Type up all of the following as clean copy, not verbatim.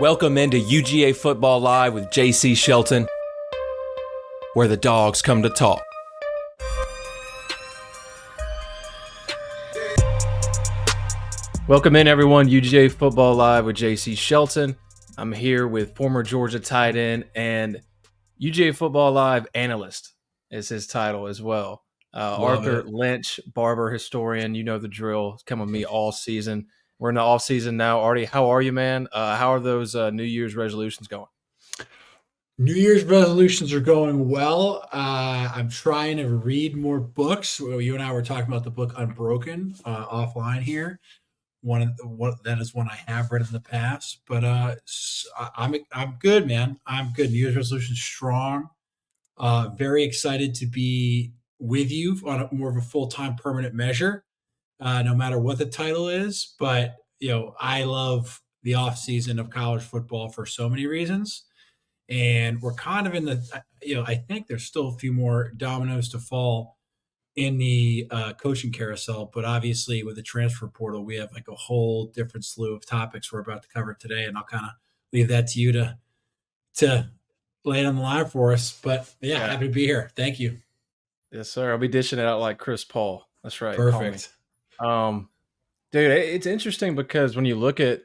Welcome into UGA Football Live with JC Shelton, where the dogs come to talk. Welcome in, everyone. UGA Football Live with JC Shelton. I'm here with former Georgia tight end and UGA Football Live analyst is his title as well. Arthur Lynch, barber historian. You know the drill. It's come with me all season. We're in the off season now. Artie, how are you, man? How are those New Year's resolutions going? New Year's resolutions are going well. I'm trying to read more books. You and I were talking about the book Unbroken offline here. That is one I have read in the past. But I'm good, man. I'm good. New Year's resolution strong. Very excited to be with you on more of a full-time permanent measure, no matter what the title is. But I love the off season of college football for so many reasons. And we're kind of in the, I think there's still a few more dominoes to fall in the coaching carousel. But obviously, with the transfer portal, we have like a whole different slew of topics we're about to cover today. And I'll kind of leave that to you to lay it on the line for us. But yeah, happy to be here. Thank you. Yes, sir. I'll be dishing it out like Chris Paul. That's right. Perfect. Dude, it's interesting because when you look at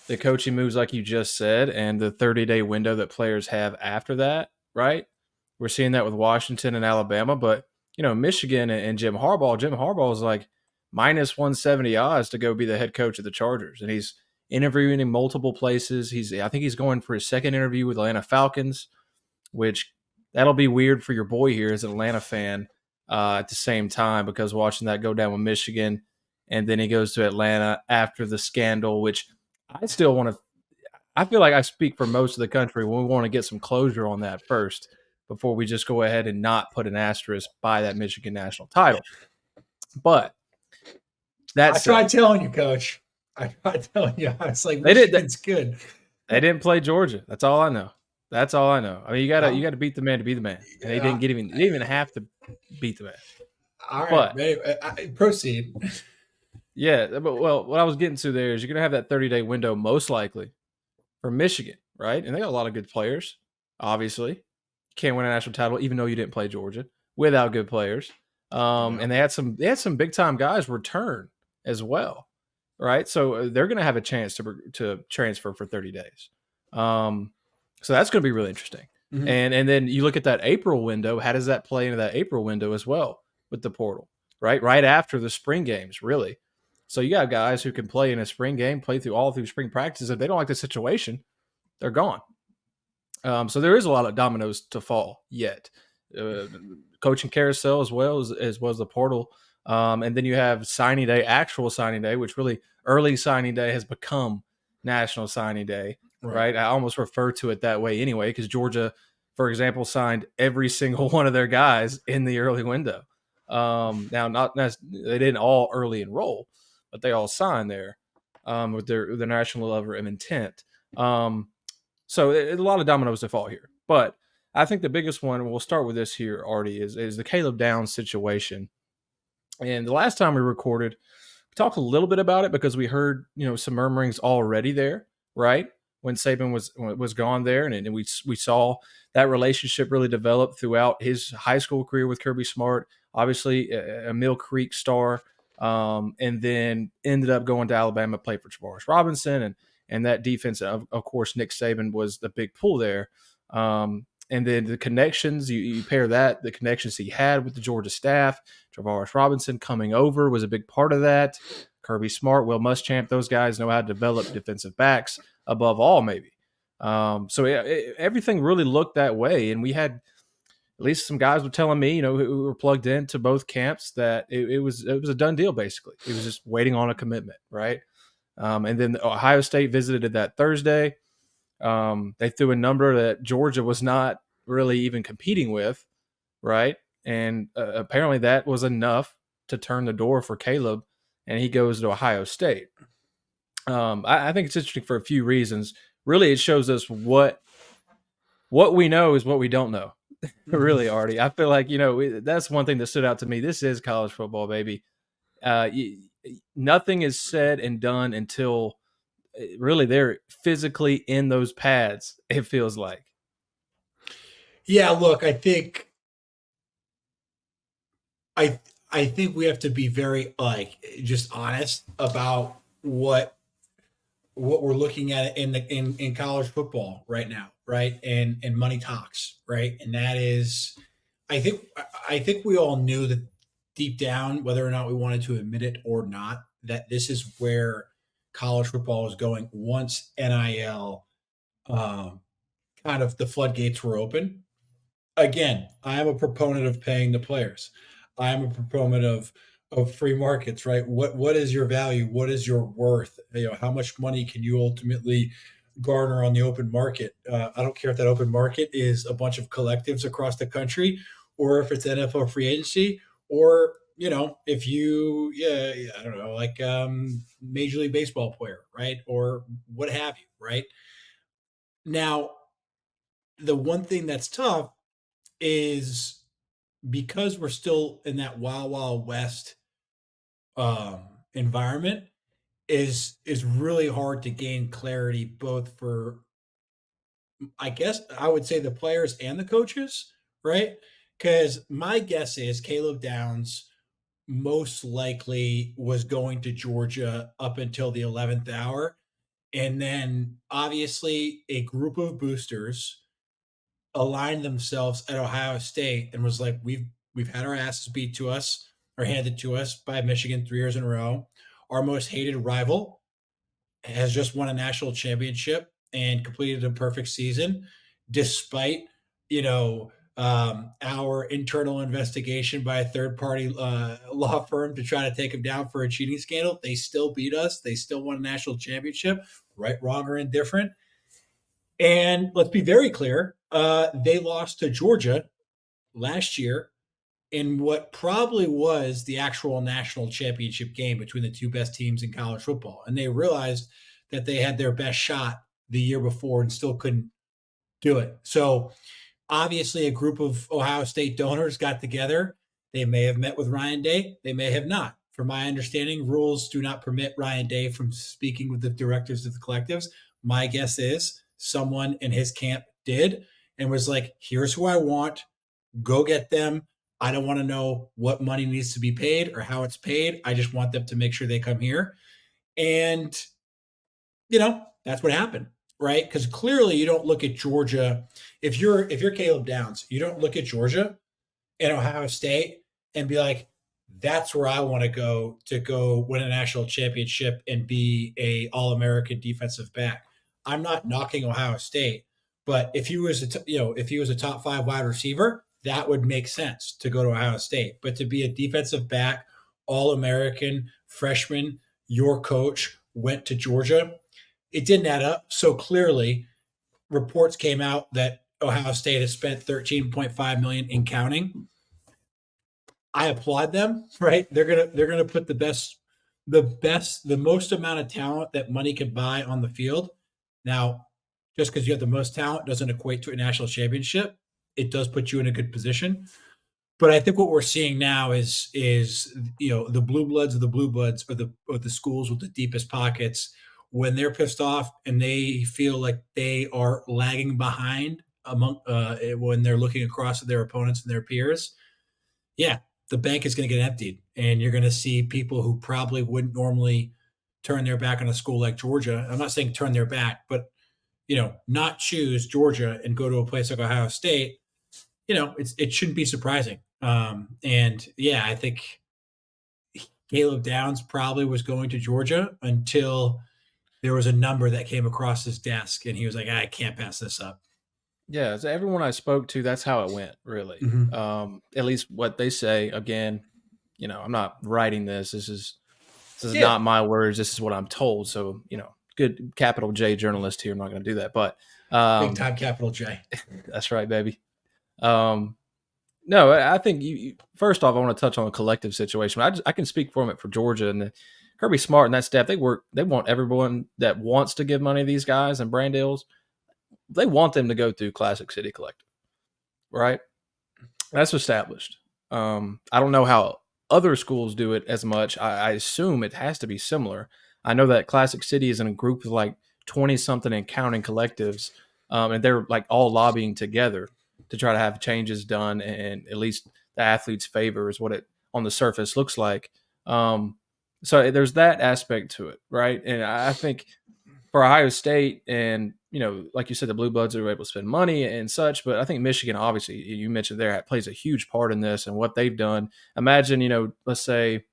the coaching moves, like you just said, and the 30-day window that players have after that, right? We're seeing that with Washington and Alabama, but Michigan and Jim Harbaugh is like minus 170 odds to go be the head coach of the Chargers, and he's interviewing in multiple places. I think he's going for his second interview with Atlanta Falcons, which that'll be weird for your boy here as an Atlanta fan at the same time, because watching that go down with Michigan, and then he goes to Atlanta after the scandal, which I still want to – I feel like I speak for most of the country when we want to get some closure on that first before we just go ahead and not put an asterisk by that Michigan national title. But I tried telling you, Coach. I tried telling you. I was like, it's good. They didn't play Georgia. That's all I know. I mean, you gotta beat the man to be the man, and they didn't even have to beat the man. All right, proceed. Yeah, but what I was getting to there is you're gonna have that 30-day window most likely for Michigan, right? And they got a lot of good players. Obviously, can't win a national title even though you didn't play Georgia without good players. And they had some big time guys return as well, right? So they're gonna have a chance to transfer for 30 days. So that's going to be really interesting. Mm-hmm. And then you look at that April window. How does that play into that April window as well with the portal, right? Right after the spring games, really. So you got guys who can play in a spring game, play through spring practices. If they don't like the situation, they're gone. So there is a lot of dominoes to fall yet. Coaching carousel as well as the portal. And then you have signing day, actual signing day, which really early signing day has become national signing day. Right. I almost refer to it that way anyway, because Georgia, for example, signed every single one of their guys in the early window. Now, they didn't all early enroll, but they all signed there with their national letter of intent. So a lot of dominoes to fall here. But I think the biggest one, and we'll start with this here, Artie, is the Caleb Downs situation. And the last time we recorded, we talked a little bit about it because we heard some murmurings already there, right? When Saban was gone there, and we saw that relationship really develop throughout his high school career with Kirby Smart, obviously a Mill Creek star, and then ended up going to Alabama, played for Travaris Robinson, and that defense, of course, Nick Saban was the big pull there. And then the connections, you pair that, the connections he had with the Georgia staff, Travaris Robinson coming over was a big part of that. Kirby Smart, Will Muschamp, those guys know how to develop defensive backs above all, maybe. So everything really looked that way. And we had at least some guys were telling me, who were plugged into both camps, that it was a done deal, basically. It was just waiting on a commitment, right? And then Ohio State visited that Thursday. They threw a number that Georgia was not really even competing with, right? And apparently that was enough to turn the door for Caleb, and he goes to Ohio State. I think it's interesting for a few reasons. Really, it shows us what we know is what we don't know. Really, Artie. I feel like, that's one thing that stood out to me. This is college football, baby. Nothing is said and done until really they're physically in those pads. It feels like. Yeah, look, I I think we have to be very like just honest about what we're looking at in college football right now, right? And money talks, right? And that is, I think I think we all knew that deep down, whether or not we wanted to admit it or not, that this is where college football is going once NIL um, kind of the floodgates were open. Again, I am a proponent of paying the players. I am a proponent of free markets, right? What is your value? What is your worth? You know, how much money can you ultimately garner on the open market? I don't care if that open market is a bunch of collectives across the country, or if it's NFL free agency, or you know, if you, yeah, I don't know, like Major League Baseball player, right, or what have you, right? Now, the one thing that's tough is because we're still in that wild wild west um, environment is really hard to gain clarity both for I guess I would say the players and the coaches, right? Because my guess is Caleb Downs most likely was going to Georgia up until the 11th hour, and then obviously a group of boosters aligned themselves at Ohio State and was like, we've had our asses beat to us or handed to us by Michigan 3 years in a row. Our most hated rival has just won a national championship and completed a perfect season, despite our internal investigation by a third party law firm to try to take him down for a cheating scandal. They still beat us. They still won a national championship, right, wrong, or indifferent. And let's be very clear, they lost to Georgia last year in what probably was the actual national championship game between the two best teams in college football. And they realized that they had their best shot the year before and still couldn't do it. So obviously, a group of Ohio State donors got together. They may have met with Ryan Day. They may have not. From my understanding, rules do not permit Ryan Day from speaking with the directors of the collectives. My guess is someone in his camp did and was like, here's who I want. Go get them. I don't want to know what money needs to be paid or how it's paid. I just want them to make sure they come here. And that's what happened, right? Because clearly you don't look at Georgia. If you're Caleb Downs, you don't look at Georgia and Ohio State and be like, that's where I want to go win a national championship and be a All American defensive back. I'm not knocking Ohio State, but if he was a top 5 wide receiver, that would make sense to go to Ohio State. But to be a defensive back, All American freshman, your coach went to Georgia, it didn't add up. So clearly, reports came out that Ohio State has spent 13.5 million in counting. I applaud them, right? They're gonna put the most amount of talent that money can buy on the field. Now, just because you have the most talent doesn't equate to a national championship. It does put you in a good position. But I think what we're seeing now is the blue bloods of the blue bloods or the schools with the deepest pockets when they're pissed off and they feel like they are lagging behind among when they're looking across at their opponents and their peers. Yeah, the bank is going to get emptied, and you're going to see people who probably wouldn't normally turn their back on a school like Georgia. I'm not saying turn their back, but not choose Georgia and go to a place like Ohio State. It shouldn't be surprising. And yeah, I think Caleb Downs probably was going to Georgia until there was a number that came across his desk, and he was like, I can't pass this up. Yeah, so everyone I spoke to, that's how it went, really. Mm-hmm. At least what they say. Again, I'm not writing this. This is Yeah, not my words. This is what I'm told. So, good capital J journalist here. I'm not going to do that, but big um, time capital J. that's right, baby. Um, no, I think first off, I want to touch on a collective situation. I can speak for it for Georgia and Kirby Smart and that staff. They want everyone that wants to give money to these guys and brand deals. They want them to go through Classic City Collective, right? That's established. I don't know how other schools do it as much. I assume it has to be similar. I know that Classic City is in a group of like 20 something and counting collectives, and they're like all lobbying together to try to have changes done, and at least the athletes' favor is what it on the surface looks like. Um, so there's that aspect to it, right? And I think for Ohio State, and like you said, the Blue Bloods are able to spend money and such. But I think Michigan, obviously, you mentioned there, plays a huge part in this and what they've done. Imagine, let's say,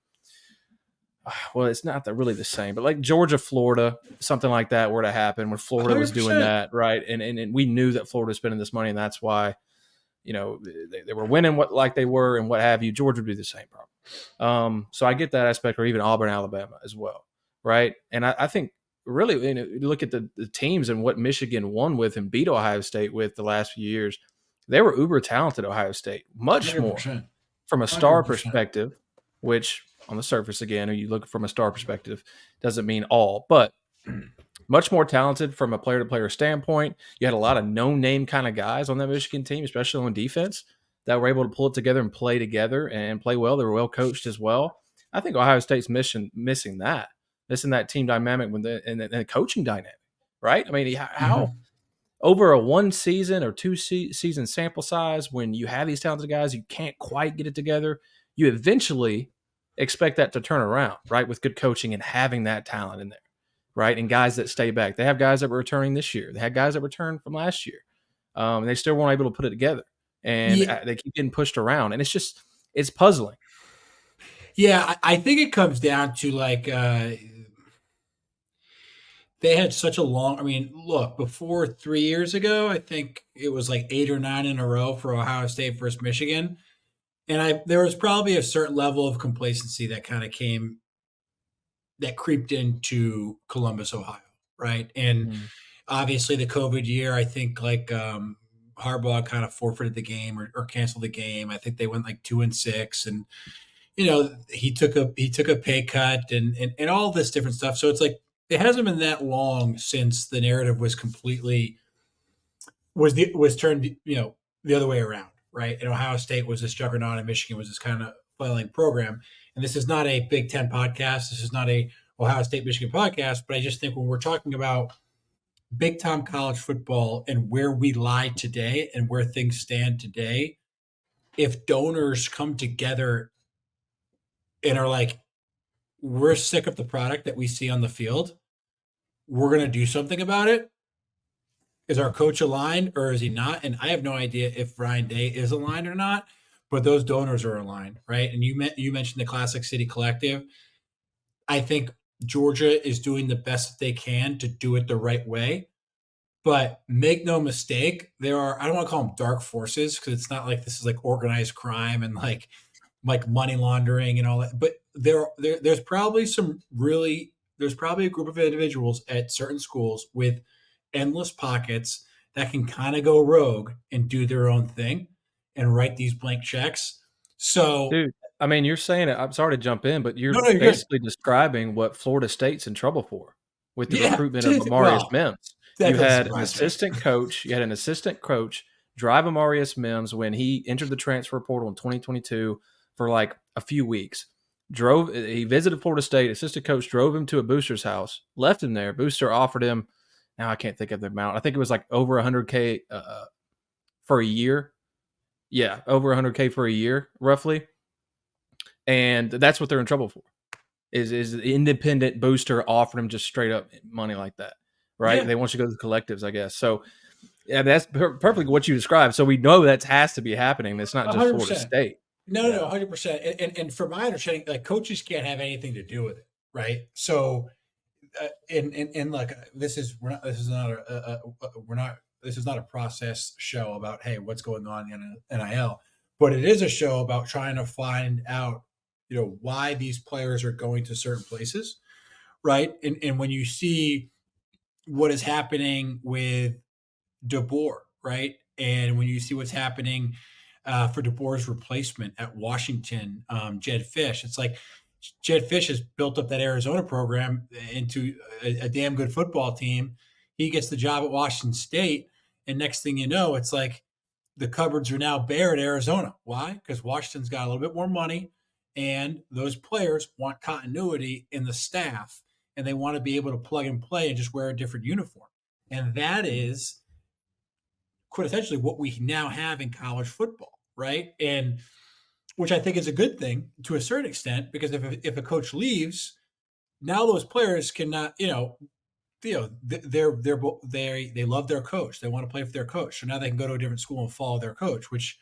well, it's not really the same, but like Georgia, Florida, something like that were to happen when Florida was doing 100%. that, right? And we knew that Florida was spending this money, and that's why they were winning what like they were and what have you. Georgia would be the same problem. So I get that aspect, or even Auburn, Alabama as well, right? And I think really, you look at the teams and what Michigan won with and beat Ohio State with the last few years. They were uber talented, Ohio State, much more 100%. from a star 100%. perspective, which on the surface, again, you look from a star perspective, doesn't mean all, but much more talented from a player to player standpoint. You had a lot of no name kind of guys on that Michigan team, especially on defense, that were able to pull it together and play together and play well. They were well coached as well. I think Ohio State's missing that team dynamic and the coaching dynamic, right? I mean, how Mm-hmm. over a one season or two season sample size, when you have these talented guys, you can't quite get it together. You eventually expect that to turn around, right? With good coaching and having that talent in there, right? And guys that stay back. They have guys that were returning this year. They had guys that returned from last year. And they still weren't able to put it together. And Yeah, they keep getting pushed around. And it's puzzling. yeah. I think it comes down to like they had such a long. I mean, look, before 3 years ago, I think it was like 8 or 9 in a row for Ohio State versus Michigan, and there was probably a certain level of complacency that kind of came that creeped into Columbus, Ohio, right? And Mm. obviously, the COVID year, I think like Harbaugh kind of forfeited the game or canceled the game. I think they went like 2-6, and he took a pay cut and all this different stuff. So it's like it hasn't been that long since the narrative was completely was turned the other way around, right? And Ohio State was this juggernaut, and Michigan was this kind of flailing program. And this is not a Big Ten podcast. This is not a Ohio State Michigan podcast. But I just think when we're talking about big time college football and where we lie today and where things stand today, if donors come together and are like, we're sick of the product that we see on the field, we're going to do something about it. Is our coach aligned or is he not? And I have no idea if Ryan Day is aligned or not, but those donors are aligned, right? And you mentioned the Classic City Collective. I think Georgia is doing the best that they can to do it the right way. But make no mistake, there are, I don't want to call them dark forces because it's not like this is like organized crime and like money laundering and all that. But there's probably there's probably a group of individuals at certain schools with endless pockets that can kind of go rogue and do their own thing and write these blank checks. So Dude, I mean, you're saying it. I'm sorry to jump in, but no, you're no, you're good. basically describing what Florida State's in trouble for with the Yeah, recruitment of Amarius well, Mims. that doesn't surprise me. You had an assistant coach drive Amarius Mims when he entered the transfer portal in 2022 for like a few weeks. He visited Florida State. Assistant coach drove him to a booster's house, left him there. Booster offered him, now I can't think of the amount. I think it was like over 100K for a year. Yeah, over 100K for a year, roughly. And that's what they're in trouble for. Is the independent booster offering him just straight up money like that, right? Yeah, They want you to go to the collectives, I guess. So yeah, that's perfectly what you described. So we know that has to be happening. It's not just Florida 100%. State. No, no, Yeah. 100%. And from my understanding, like coaches can't have anything to do with it, right? So, and like this is we're not this is not we're not this is not a process show about hey what's going on in NIL, but it is a show about trying to find out why these players are going to certain places, right? And when you see what is happening with DeBoer, right? And when you see what's happening for DeBoer's replacement at Washington, Jed Fish, it's like Jed Fish has built up that Arizona program into a damn good football team. He gets the job at Washington State, and next thing you know, it's like the cupboards are now bare at Arizona. Why? Because Washington's got a little bit more money, and those players want continuity in the staff. and they want to be able to plug and play and just wear a different uniform. And that is quintessentially what we now have in college football, right? And which I think is a good thing to a certain extent, because if a coach leaves, now those players cannot, they love their coach. They want to play for their coach. So now they can go to a different school and follow their coach, which,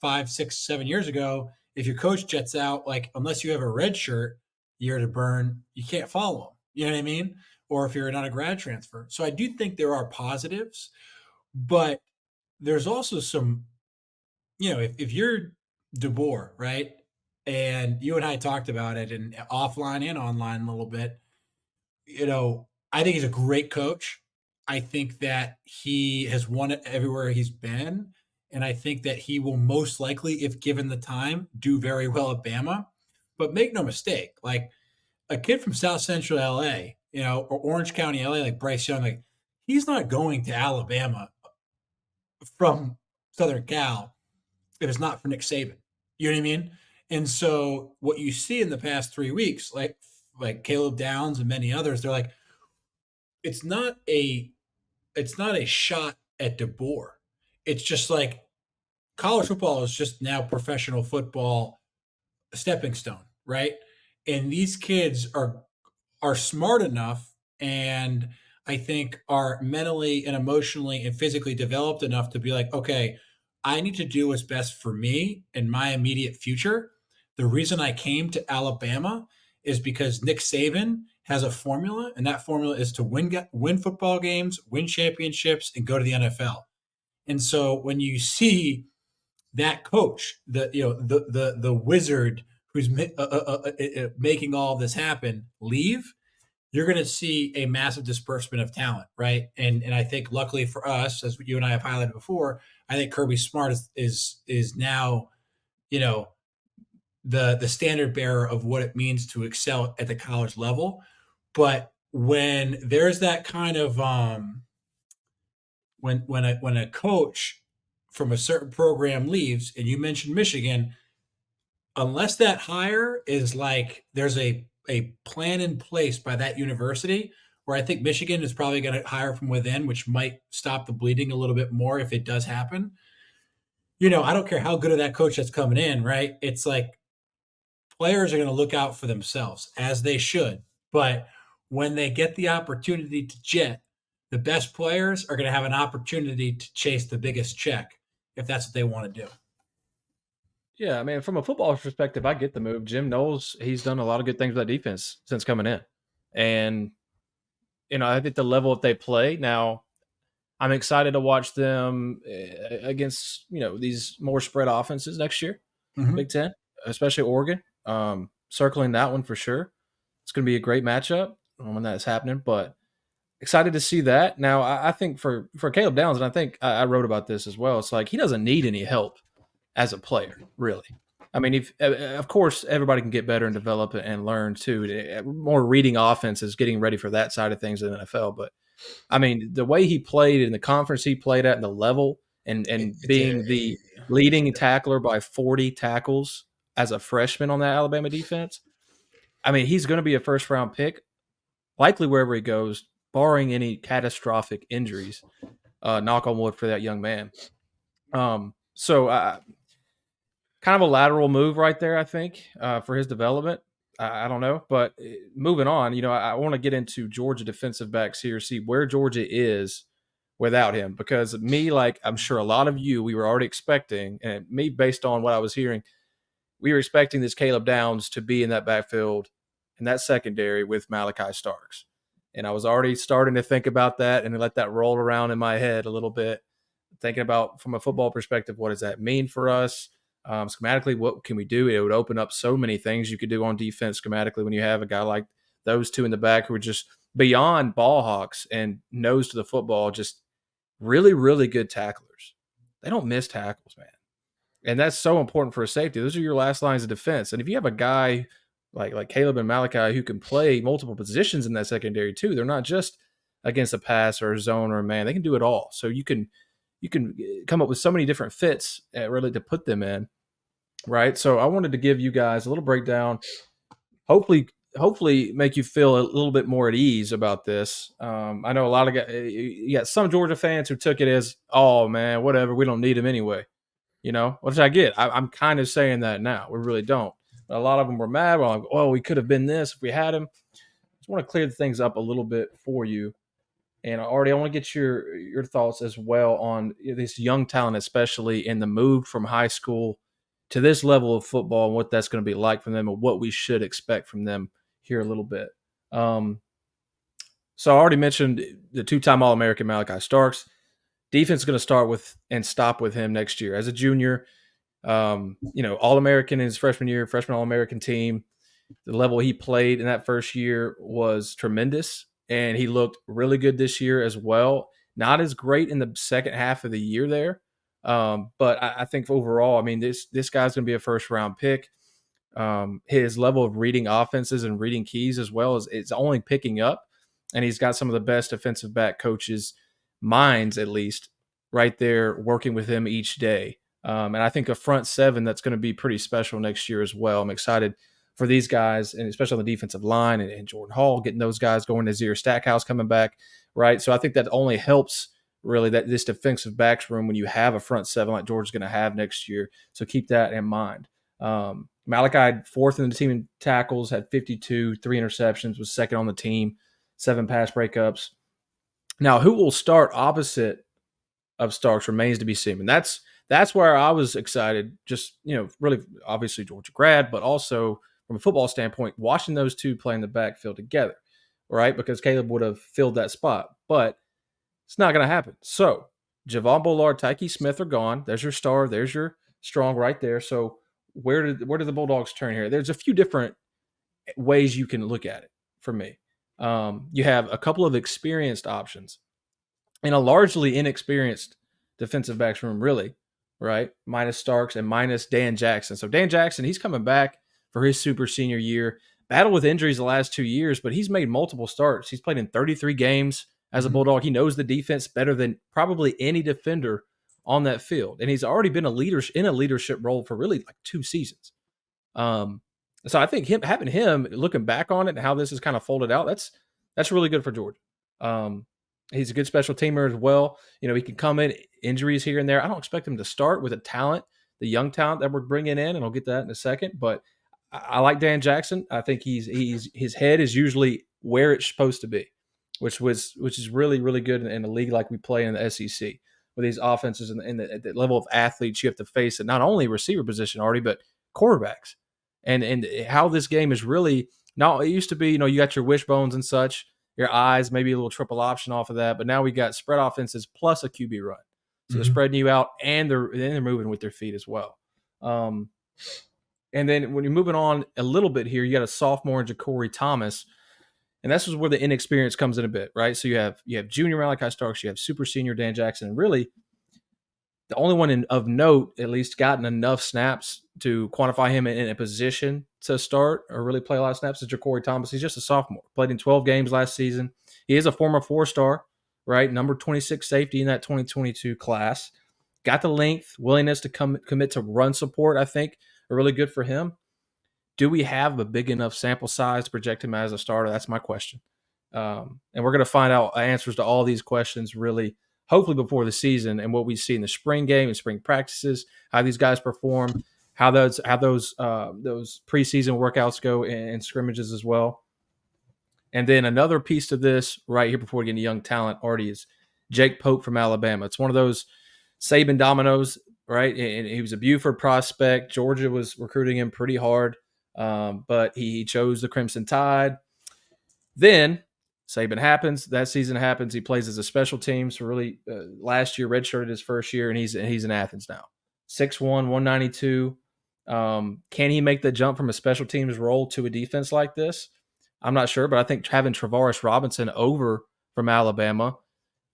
5, 6, 7 years ago, if your coach jets out, like, unless you have a red shirt year to burn, you can't follow them. You know what I mean? Or if you're not a grad transfer. So I do think there are positives, but there's also some, if you're DeBoer, right? And you and I talked about it and offline and online a little bit, I think he's a great coach. I think that he has won it everywhere he's been. And I think that he will most likely, if given the time, do very well at Bama. But make no mistake, like a kid from South Central LA, or Orange County LA, like Bryce Young, like he's not going to Alabama from Southern Cal if it's not for Nick Saban. You know what I mean? And so what you see in the past 3 weeks, like Caleb Downs and many others, they're like, it's not a it's not a shot at DeBoer. It's just like college football is just now professional football stepping stone, right? And these kids are smart enough, and I think are mentally and emotionally and physically developed enough to be like, okay, I need to do what's best for me and my immediate future. The reason I came to Alabama is because Nick Saban has a formula, and that formula is to win football games, win championships, and go to the NFL. And so when you see that coach, the wizard who's making all of this happen, leave, you're going to see a massive disbursement of talent, right? And I think luckily for us, as you and I have highlighted before, I think Kirby Smart is now, you know, the standard bearer of what it means to excel at the college level. But when there's that kind of when a coach from a certain program leaves, and you mentioned Michigan, unless that hire is like there's a plan in place by that university, where I think Michigan is probably going to hire from within, which might stop the bleeding a little bit more if it does happen. I don't care how good of that coach that's coming in, right? It's like players are going to look out for themselves, as they should. But when they get the opportunity to jet, the best players are going to have an opportunity to chase the biggest check if that's what they want to do. Yeah, I mean, from a football perspective, I get the move. Jim Knowles, he's done a lot of good things with that defense since coming in. And, I think the level that they play now, I'm excited to watch them against, these more spread offenses next year, Mm-hmm. Big Ten, especially Oregon. Circling that one for sure. It's going to be a great matchup when that's happening, but excited to see that. Now, I think for Caleb Downs, and I think I wrote about this as well, it's like he doesn't need any help as a player, really. I mean, if of course everybody can get better and develop and learn too. More reading offenses, getting ready for that side of things in the NFL. But I mean, the way he played in the conference he played at, and the level, and It's being the leading tackler by 40 tackles as a freshman on that Alabama defense. I mean, he's going to be a first round pick, likely wherever he goes, barring any catastrophic injuries. Knock on wood for that young man. So kind of a lateral move right there, I think, for his development. I don't know, but moving on, I want to get into Georgia defensive backs here, see where Georgia is without him, because me, like I'm sure a lot of you, we were already expecting, and me based on what I was hearing, we were expecting this Caleb Downs to be in that backfield in that secondary with Malachi Starks. And I was already starting to think about that and let that roll around in my head a little bit, thinking about from a football perspective, what does that mean for us? Schematically, what can we do? It would open up so many things you could do on defense schematically when you have a guy like those two in the back who are just beyond ball hawks and nose to the football, just really, really good tacklers. They don't miss tackles, man. And that's so important for a safety. Those are your last lines of defense. And if you have a guy like Caleb and Malachi who can play multiple positions in that secondary too, they're not just against a pass or a zone or a man. They can do it all. So you can come up with so many different fits really to put them in, right? So I wanted to give you guys a little breakdown. Hopefully, hopefully make you feel a little bit more at ease about this. I know a lot of guys, you got some Georgia fans who took it as, oh man, whatever, we don't need him anyway. Which I get. I'm kind of saying that now. We really don't. But a lot of them were mad. We're like, oh, we could have been this if we had him. Just want to clear things up a little bit for you. And Artie, I want to get your thoughts as well on this young talent, especially in the move from high school to this level of football and what that's going to be like for them and what we should expect from them here a little bit. So I already mentioned the two-time All-American Malachi Starks. Defense is going to start with and stop with him next year as a junior. All-American in his freshman year, freshman All-American team. The level he played in that first year was tremendous, and he looked really good this year as well. Not as great in the second half of the year there, but I think overall, I mean, this guy's going to be a first-round pick. His level of reading offenses and reading keys as well is it's only picking up, and he's got some of the best defensive back coaches' minds, at least, right there working with him each day. And I think a front seven that's going to be pretty special next year as well. I'm excited for these guys, and especially on the defensive line and Jordan Hall, getting those guys going, Nazir Stackhouse coming back, right? So I think that only helps really that this defensive backs room when you have a front seven like Georgia's going to have next year. So keep that in mind. Malachi, fourth in the team in tackles, had 52, 3 interceptions, was second on the team, 7 pass breakups. Now, who will start opposite of Starks remains to be seen. And that's where I was excited, just, really obviously Georgia grad, but also from a football standpoint, watching those two play in the backfield together, right? Because Caleb would have filled that spot, but it's not going to happen. So Javon Bullard, Tyke Smith are gone. There's your star. There's your strong right there. So where do the Bulldogs turn here? There's a few different ways you can look at it for me. You have a couple of experienced options and a largely inexperienced defensive backs room, really, right? Minus Starks and minus Dan Jackson. So Dan Jackson, he's coming back for his super senior year. Battled with injuries the last 2 years, but he's made multiple starts. He's played in 33 games as a Bulldog. He knows the defense better than probably any defender on that field. And he's already been in a leadership role for really like 2 seasons. So I think having him looking back on it and how this is kind of folded out, that's really good for Georgia. He's a good special teamer as well. He can come in, injuries here and there. I don't expect him to start with the young talent that we're bringing in, and I'll get to that in a second. But I like Dan Jackson. I think his head is usually where it's supposed to be, which is really, really good in a league like we play in the SEC with these offenses and the level of athletes you have to face at not only receiver position already, but quarterbacks. And how this game is really now. It used to be, you got your wishbones and such, your eyes, maybe a little triple option off of that. But now we got spread offenses plus a QB run. So they're spreading you out, and they're moving with their feet as well. And then when you're moving on a little bit here, you got a sophomore in Ja'Cory Thomas, and this is where the inexperience comes in a bit, right? So you have junior Malachi Starks, you have super senior Dan Jackson, and really the only one of note, at least gotten enough snaps to quantify him in a position to start or really play a lot of snaps is Ja'Cory Thomas. He's just a sophomore. Played in 12 games last season. He is a former 4-star, right? Number 26 safety in that 2022 class. Got the length, willingness to commit to run support, I think, are really good for him. Do we have a big enough sample size to project him as a starter? That's my question. And we're going to find out answers to all these questions really hopefully before the season and what we see in the spring game and spring practices, how these guys perform, how those preseason workouts go and scrimmages as well. And then another piece to this right here before we get into young talent already is Jake Pope from Alabama. It's one of those Saban dominoes, right? And he was a Buford prospect. Georgia was recruiting him pretty hard, but he chose the Crimson Tide. Then Saban happens. That season happens. He plays as a special teams for really last year, redshirted his first year, and he's in Athens now. 6'1", 192. Can he make the jump from a special teams role to a defense like this? I'm not sure, but I think having Travaris Robinson over from Alabama,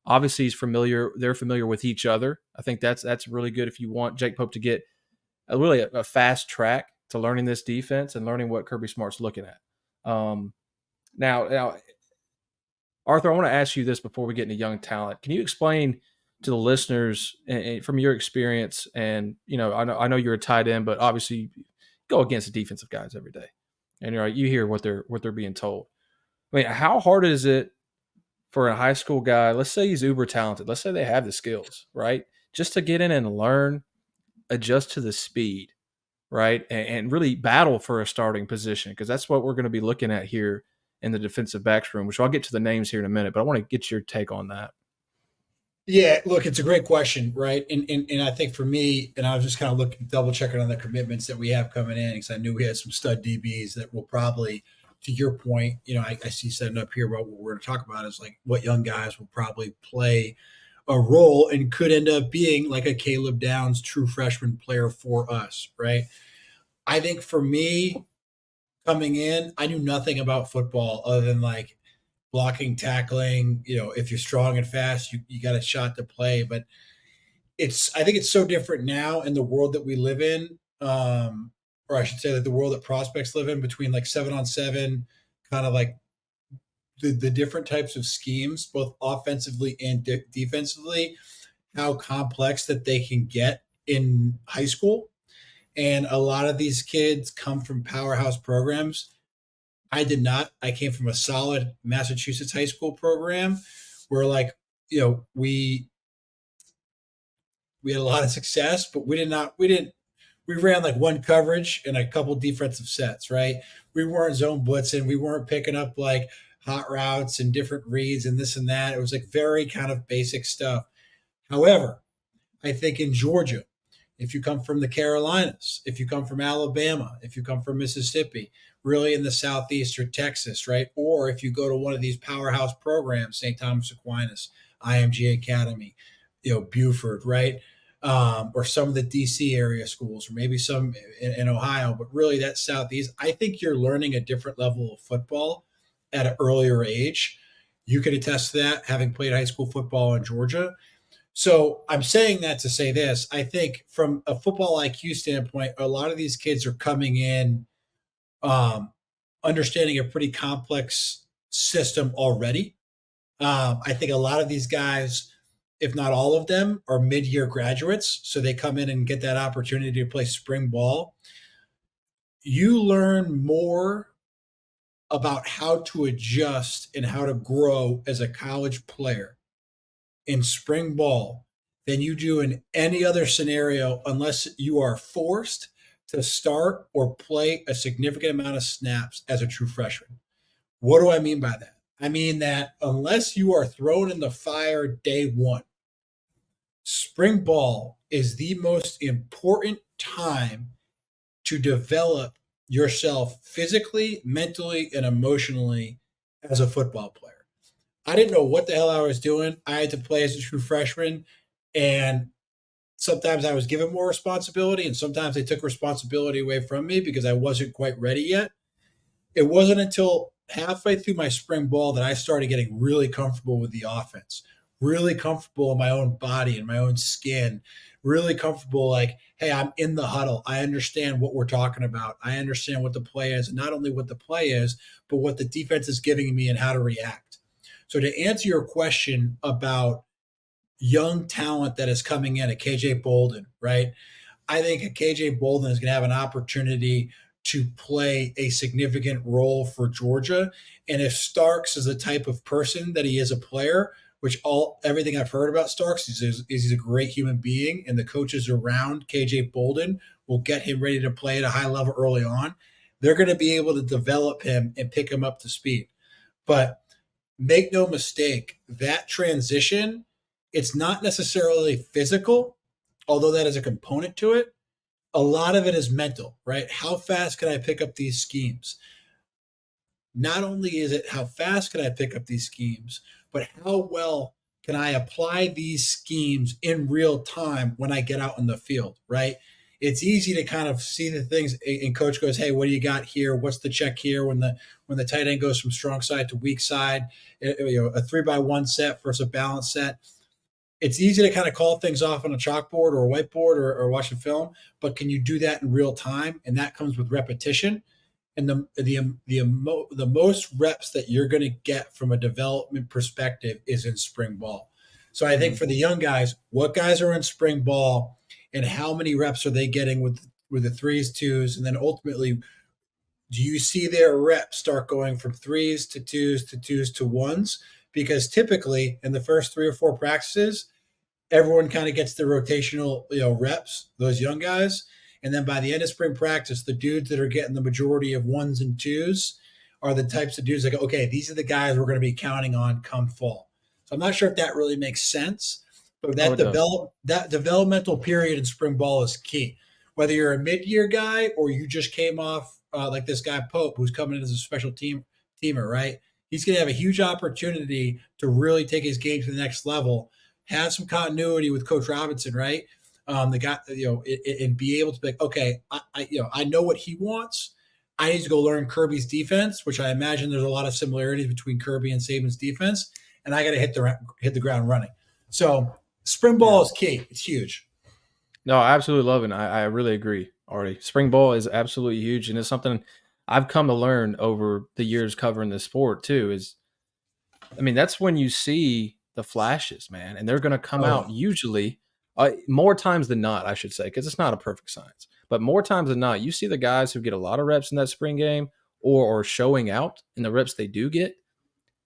obviously he's familiar. They're familiar with each other. I think that's really good if you want Jake Pope to get a fast track to learning this defense and learning what Kirby Smart's looking at. Now, Arthur, I want to ask you this before we get into young talent. Can you explain to the listeners and from your experience, and I know you're a tight end, but obviously you go against the defensive guys every day. and you're like, you hear what they're being told. I mean, how hard is it for a high school guy? Let's say he's uber talented. Let's say they have the skills, right? Just to get in and learn, adjust to the speed, right? And really battle for a starting position, because that's what we're going to be looking at here in the defensive backs room, which I'll get to the names here in a minute, but I want to get your take on that. Yeah, look, it's a great question, right? And I think for me, and I was just kind of looking, double checking on the commitments that we have coming in because I knew we had some stud DBs that will probably, to your point, I see setting up here about what we're going to talk about is like what young guys will probably play a role and could end up being like a Caleb Downs true freshman player for us, right? I think for me coming in, I knew nothing about football other than like blocking, tackling. If you're strong and fast, you got a shot to play. But I think it's so different now in the world that we live in, or I should say that the world that prospects live in between like 7-on-7, kind of like the different types of schemes, both offensively and defensively, how complex that they can get in high school. And a lot of these kids come from powerhouse programs. I did not. I came from a solid Massachusetts high school program where like, we had a lot of success, but we ran like one coverage and a couple defensive sets, right? We weren't zone blitzing. We weren't picking up like hot routes and different reads and this and that. It was like very kind of basic stuff. However, I think in Georgia, if you come from the Carolinas, if you come from Alabama, if you come from Mississippi, really in the Southeast or Texas, right? Or if you go to one of these powerhouse programs, St. Thomas Aquinas, IMG Academy, Buford, right? Or some of the DC area schools, or maybe some in Ohio, but really that Southeast, I think you're learning a different level of football at an earlier age. You can attest to that, having played high school football in Georgia. So I'm saying that to say this. I think from a football IQ standpoint, a lot of these kids are coming in um, understanding a pretty complex system already. I think a lot of these guys, if not all of them, are mid-year graduates, so they come in and get that opportunity to play spring ball. You learn more about how to adjust and how to grow as a college player in spring ball than you do in any other scenario unless you are forced to start or play a significant amount of snaps as a true freshman. What do I mean by that? I mean that unless you are thrown in the fire day one, spring ball is the most important time to develop yourself physically, mentally, and emotionally as a football player. I didn't know what the hell I was doing. I had to play as a true freshman, and sometimes I was given more responsibility, and sometimes they took responsibility away from me because I wasn't quite ready yet. It wasn't until halfway through my spring ball that I started getting really comfortable with the offense, really comfortable in my own body and my own skin, really comfortable like, hey, I'm in the huddle. I understand what we're talking about. I understand what the play is, and not only what the play is, but what the defense is giving me and how to react. So to answer your question about young talent that is coming in, a KJ Bolden, right? I think a KJ Bolden is going to have an opportunity to play a significant role for Georgia. And if Starks is the type of person that he is a player, which everything I've heard about Starks is he's a great human being, and the coaches around KJ Bolden will get him ready to play at a high level early on. They're going to be able to develop him and pick him up to speed. But make no mistake, that transition, it's not necessarily physical, although that is a component to it. A lot of it is mental, right? How fast can I pick up these schemes? Not only is it how fast can I pick up these schemes, but how well can I apply these schemes in real time when I get out in the field, right? It's easy to kind of see the things and coach goes, hey, what do you got here? What's the check here when the tight end goes from strong side to weak side, a 3-by-1 set versus a balance set. It's easy to kind of call things off on a chalkboard or a whiteboard or watching film, but can you do that in real time? And that comes with repetition. And the most reps that you're going to get from a development perspective is in spring ball. So I think for the young guys, what guys are in spring ball and how many reps are they getting with the threes, twos, and then ultimately do you see their reps start going from threes to twos to twos to ones? Because typically in the first 3 or 4 practices, everyone kind of gets the rotational, reps, those young guys. And then by the end of spring practice, the dudes that are getting the majority of ones and twos are the types of dudes like, okay, these are the guys we're going to be counting on come fall. So I'm not sure if that really makes sense, but Oh, it does. that developmental period in spring ball is key. Whether you're a mid-year guy or you just came off like this guy Pope, who's coming in as a special teamer, right? He's going to have a huge opportunity to really take his game to the next level, have some continuity with Coach Robinson, right? The guy, and be able to be like, okay, I know what he wants. I need to go learn Kirby's defense, which I imagine there's a lot of similarities between Kirby and Saban's defense, and I got to hit the ground running. So spring Yeah. ball is key. It's huge. No, I absolutely love it. And I really agree, Artie. Spring ball is absolutely huge, and it's something I've come to learn over the years covering this sport too. I mean, that's when you see the flashes, man, and they're going to come Oh, out usually more times than not, I should say, because it's not a perfect science. But more times than not, you see the guys who get a lot of reps in that spring game or showing out in the reps they do get.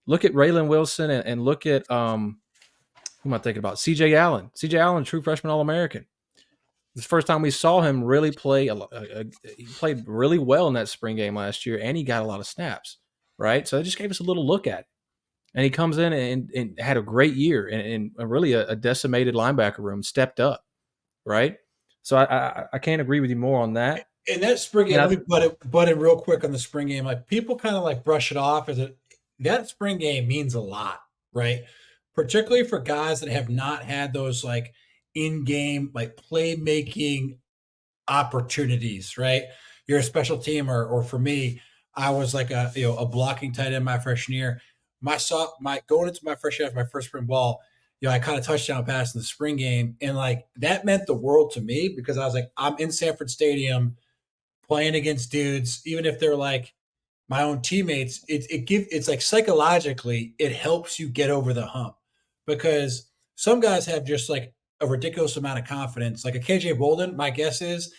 Look at Raylan Wilson and look at who am I thinking about? C.J. Allen. C.J. Allen, true freshman All American. The first time we saw him really play, he played really well in that spring game last year, and he got a lot of snaps, right? So it just gave us a little look at it. And he comes in and had a great year and really a decimated linebacker room, stepped up, right? So I can't agree with you more on that. and that spring And game, let me butt in real quick on the spring game. Like people kind of like brush it off as that spring game means a lot, right? Particularly for guys that have not had those like in-game like playmaking opportunities, right? You're a special teamer, or for me, I was like a blocking tight end my freshman year. My going into my freshman year after my first spring ball, I caught a touchdown pass in the spring game, and like that meant the world to me because I was like, I'm in Sanford Stadium playing against dudes, even if they're like my own teammates. It's like psychologically it helps you get over the hump because some guys have just like a ridiculous amount of confidence. Like a KJ Bolden, my guess is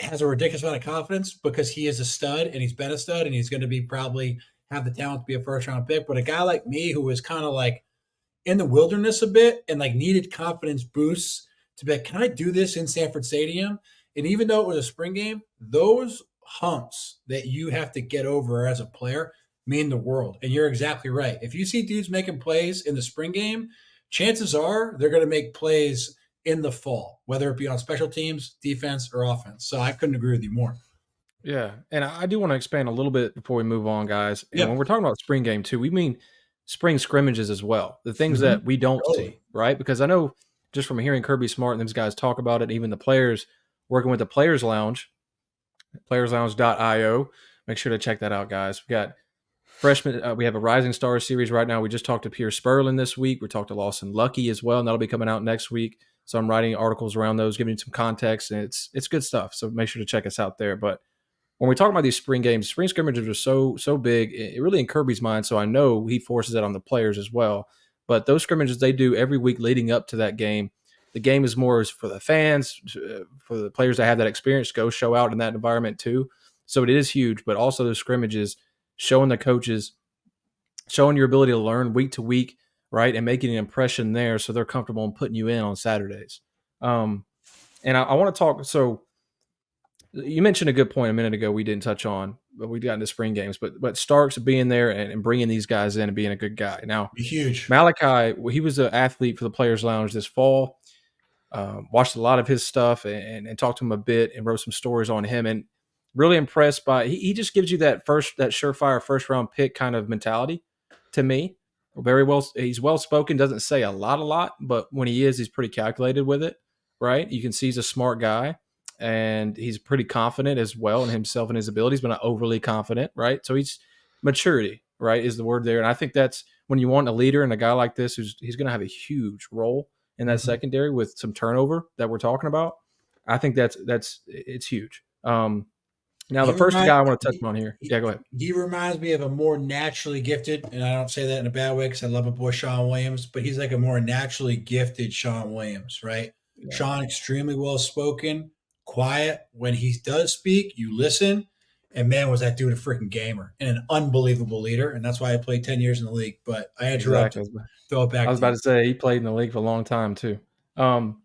has a ridiculous amount of confidence because he is a stud and he's been a stud and he's going to be probably have the talent to be a first round pick. But a guy like me who was kind of like in the wilderness a bit and like needed confidence boosts to be like, can I do this in Sanford Stadium? And even though it was a spring game, those humps that you have to get over as a player mean the world. And you're exactly right. If you see dudes making plays in the spring game, chances are they're going to make plays in the fall, whether it be on special teams, defense, or offense. So I couldn't agree with you more. yeah, and I do want to expand a little bit before we move on, guys. And when Yep. we're talking about spring game too, we mean spring scrimmages as well. The things Mm-hmm. that we don't Totally. see, right? Because I know just from hearing Kirby Smart and these guys talk about it, even the players working with the Players Lounge, playerslounge.io. Make sure to check that out, guys. We got freshman. We have a Rising Stars series right now. We just talked to Pierce Sperlin this week. We talked to Lawson Lucky as well, and that'll be coming out next week. So I'm writing articles around those, giving you some context, and it's good stuff. So make sure to check us out there. But when we talk about these spring games, spring scrimmages are so big. It really in Kirby's mind. So I know he forces it on the players as well. But those scrimmages they do every week leading up to that game. The game is more for the fans, for the players that have that experience, go show out in that environment too. So it is huge. But also those scrimmages, showing the coaches, showing your ability to learn week to week, right, and making an impression there, so they're comfortable in putting you in on Saturdays. And I want to talk. So you mentioned a good point a minute ago we didn't touch on, but we got into spring games. But Starks being there and bringing these guys in and being a good guy. Now Be huge. Malachi, he was an athlete for the Players Lounge this fall. Watched a lot of his stuff and talked to him a bit and wrote some stories on him and really impressed by he just gives you that surefire first round pick kind of mentality to me. Very well, he's well spoken, doesn't say a lot, but when he is, he's pretty calculated with it, right? You can see he's a smart guy and he's pretty confident as well in himself and his abilities, but not overly confident, right? So he's maturity, right, is the word there. And I think that's when you want a leader and a guy like this he's going to have a huge role in that Mhm. secondary with some turnover that we're talking about. I think that's it's huge. Now He the first remind guy I want to touch he, on here. he, Yeah, go ahead. he reminds me of a more naturally gifted, and I don't say that in a bad way because I love my boy Sean Williams, but he's like a more naturally gifted Sean Williams, right? Yeah. Sean extremely well spoken, quiet. When he does speak, you listen, And man, was that dude a freaking gamer and an unbelievable leader. And that's why I played 10 years in the league. But I interrupted. Exactly. Throw it I back was to about you. to say he played in the league for a long time too. Um,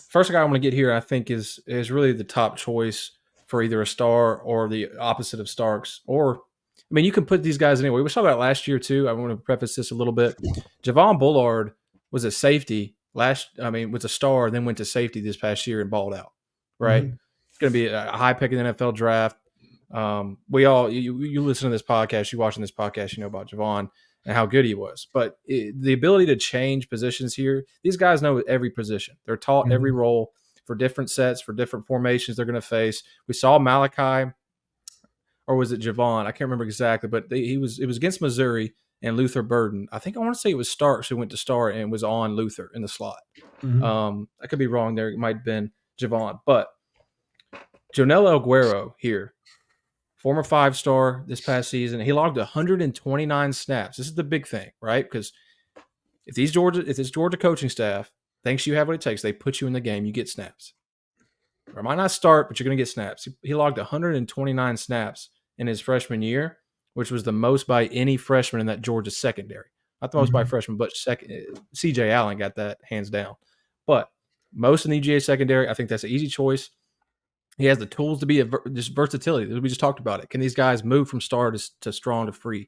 First guy I want to get here, I think, is really the top choice for either a star or the opposite of Starks. Or, I mean, you can put these guys anyway. We saw that last year too. I want to preface this a little bit. Javon Bullard was a safety was a star, then went to safety this past year and balled out. Right, Mm-hmm. going to be a high pick in the NFL draft. We all you listen to this podcast, you watching this podcast, you know about Javon and how good he was. But the ability to change positions here, these guys know every position. They're taught every Mm-hmm. role for different sets, for different formations they're going to face. We saw Malachi, or was it Javon? I can't remember exactly, but it was against Missouri and Luther Burden. I think I want to say it was Starks who went to start and was on Luther in the slot. Mm-hmm. I could be wrong there. It might have been Javon. But Jonel Aguero here, former 5-star this past season. He logged 129 snaps. This is the big thing, right? Because if this Georgia coaching staff thinks you have what it takes, they put you in the game, you get snaps. Or it might not start, but you're going to get snaps. He logged 129 snaps in his freshman year, which was the most by any freshman in that Georgia secondary. Not the most by Mm-hmm. freshman, but CJ Allen got that hands down. But most in the UGA secondary, I think that's an easy choice. He has the tools to be just versatility. We just talked about it. Can these guys move from star to strong to free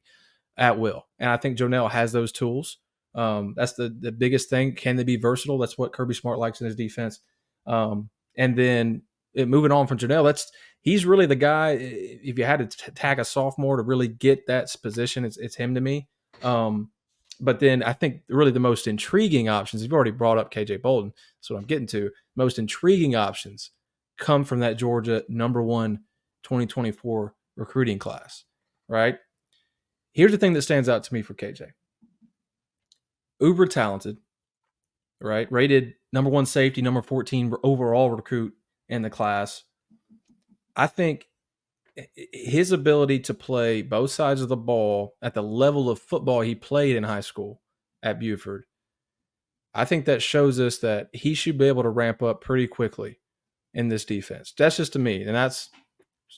at will? And I think Jonel has those tools. That's the biggest thing. Can they be versatile? That's what Kirby Smart likes in his defense. And then moving on from Jonel, he's really the guy. If you had to tag a sophomore to really get that position, it's him to me. But then I think really the most intriguing options, you've already brought up KJ Bolden. That's what I'm getting to. Most intriguing options come from that Georgia number 1 2024 recruiting class, right? Here's the thing that stands out to me for KJ. Uber talented, right? Rated number 1 safety, number 14 overall recruit in the class. I think his ability to play both sides of the ball at the level of football he played in high school at Buford, I think that shows us that he should be able to ramp up pretty quickly in this defense. That's just to me. And there's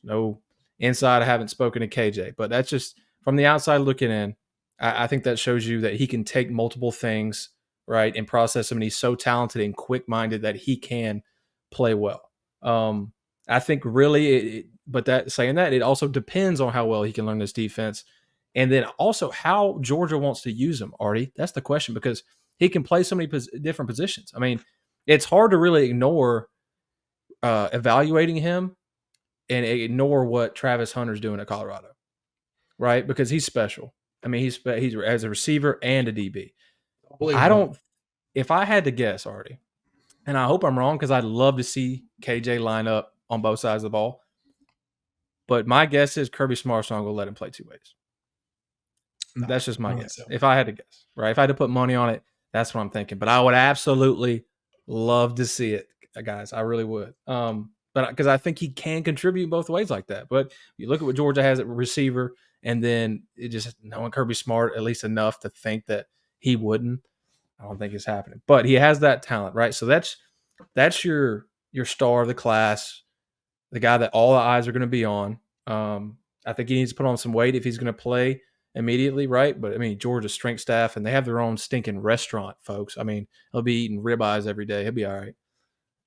no inside. I haven't spoken to KJ, but that's just from the outside looking in. I think that shows you that he can take multiple things, right, and process them. And he's so talented and quick-minded that he can play well. I think really, but that saying that, it also depends on how well he can learn this defense. And then also how Georgia wants to use him, Artie. That's the question, because he can play so many different positions. I mean, it's hard to really ignore evaluating him and ignore what Travis Hunter's doing at Colorado, right? Because he's special. I mean, he's as a receiver and a DB. I Unbelievable. don't. If I had to guess, Artie, and I hope I'm wrong because I'd love to see KJ line up on both sides of the ball. But my guess is Kirby Smart's not going to let him play 2 ways. No, That's just I my don't think guess. so. If I had to guess, right? If I had to put money on it, that's what I'm thinking. But I would absolutely love to see it, guys. I really would. But because I think he can contribute both ways like that. But you look at what Georgia has at receiver, and then it just knowing Kirby Smart at least enough to think that he wouldn't. I don't think it's happening. But he has that talent, right? So that's your star of the class, the guy that all the eyes are going to be on. I think he needs to put on some weight if he's going to play immediately, right? But I mean, Georgia's strength staff, and they have their own stinking restaurant, folks. I mean, he'll be eating ribeyes every day. He'll be all right.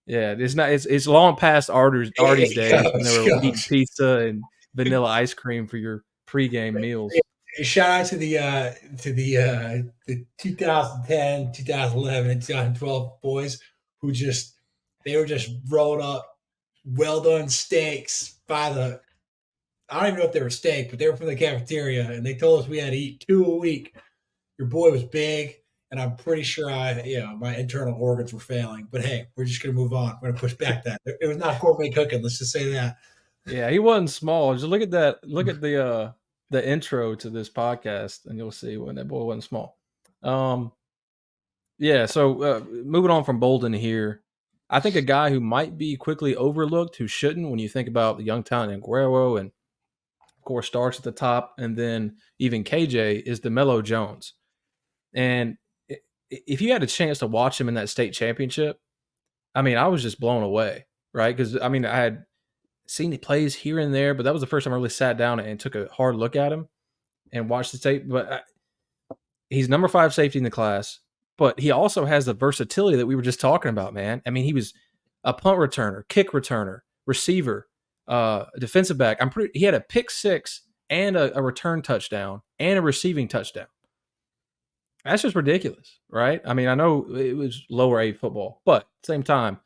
Yeah, it's not. It's long past Artie's days when they were eating pizza and vanilla ice cream for your pregame meals. Shout out to the 2010, 2011, and 2012 boys who they were just rolled up well done steaks by the I don't even know if they were steak, but they were from the cafeteria, and they told us we had to eat 2 a week. Your boy was big, and I'm pretty sure my internal organs were failing. But hey, we're just gonna move on. We're gonna push back that. It was not gourmet cooking. Let's just say that. Yeah, he wasn't small. Just look at that. Look at the intro to this podcast, and you'll see when that boy wasn't small. Yeah. So moving on from Bolden here, I think a guy who might be quickly overlooked, who shouldn't, when you think about the young talent in Guerrero and of course Starks at the top, and then even KJ is DeMelo Jones. And if you had a chance to watch him in that state championship, I mean, I was just blown away, right? Because I mean, I had seen plays here and there, but that was the first time I really sat down and took a hard look at him and watched the tape. But he's number 5 safety in the class, but he also has the versatility that we were just talking about, man. I mean, he was a punt returner, kick returner, receiver, defensive back. He had a pick 6 and a return touchdown and a receiving touchdown. That's just ridiculous, right? I mean, I know it was lower A football, but at the same time,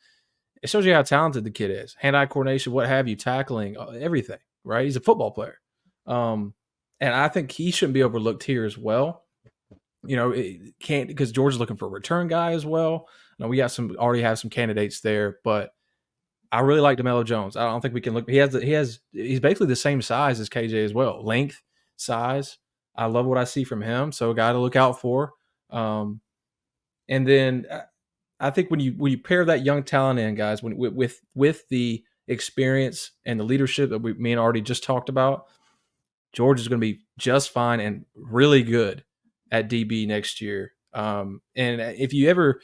it shows you how talented the kid is. Hand-eye coordination, what have you, tackling, everything, right? He's a football player. And I think he shouldn't be overlooked here as well. You know, it can't, because Georgia's looking for a return guy as well. Now we already have some candidates there, but I really like DeMello Jones. I don't think we can look. He's basically the same size as KJ as well. Length, size. I love what I see from him. So a guy to look out for. And then I think when you pair that young talent in, guys, with the experience and the leadership that me and Artie just talked about, Georgia's going to be just fine and really good at DB next year. And if you ever,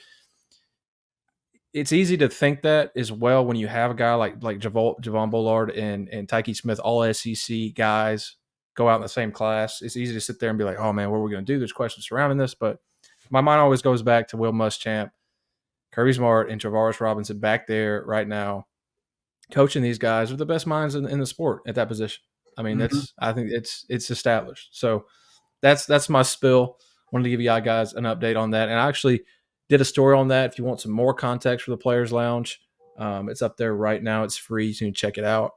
it's easy to think that as well when you have a guy like Javon Bullard and Tyke Smith, all SEC guys, go out in the same class. It's easy to sit there and be like, oh man, what are we going to do? There's questions surrounding this, but my mind always goes back to Will Muschamp, Kirby Smart, and Travaris Robinson back there right now, coaching these guys are the best minds in the sport at that position. I mean, I think it's established. So that's my spill. Wanted to give you guys an update on that, and I actually did a story on that. If you want some more context for the Players Lounge, it's up there right now. It's free, so you can check it out.